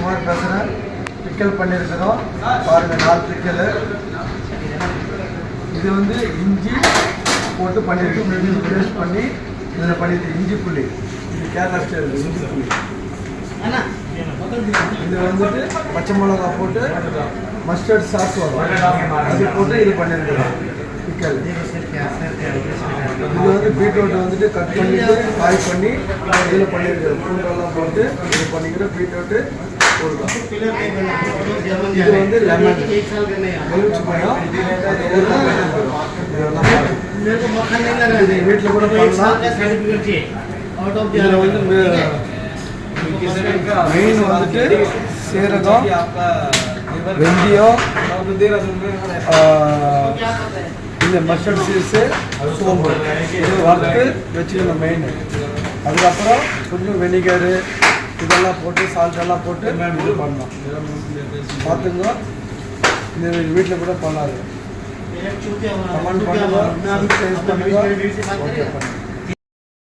குமார் பேசுகிறேன். பிக்கல் பண்ணியிருக்கிறோம் பாருங்கள், 4 பிக்கல். இது வந்து இஞ்சி போட்டு பண்ணியிருக்கோம். இஞ்சி பேஸ்ட் பண்ணி இதில் பண்ணியிருக்கோம். இஞ்சி புளி, இது கேரளா ஸ்டைல் இஞ்சி புளி. இது வந்துட்டு பச்சை மிளகா போட்டு மஸ்டர்ட் சாஸ் வரும், அது போட்டு இது பண்ணியிருக்கிறோம் பிக்கல். இது வந்து பீட்ரூட் வந்துட்டு கட் பண்ணிட்டு காய் பண்ணி இதில் பண்ணியிருக்கிறோம். பூண்டெல்லாம் போட்டு இது பண்ணிக்கிறோம். பீட்ரூட்டு போடுறோம். இது வந்து லெமன் எலுமிச்சை பழம், அது இது வீட்டில் கூட பண்ணலாம். இதில் வந்து மெயின் வந்துட்டு சீரகம், வெந்தயம், இந்த மஸ்டர்ட் சீஸு, சோம்பு, இது வறுத்து வச்சுக்கணும் மெயின். அதுக்கப்புறம் கொஞ்சம் வெனிகரு இதெல்லாம் போட்டு சால்ட்டெல்லாம் போட்டு இது பண்ணணும். பார்த்துங்க, இந்த வீட்டில் கூட பண்ணாது. கமெண்ட் பண்ணுங்க, சப்ஸ்கிரைப் பண்ணுங்க, ஓகே பண்ணுங்க.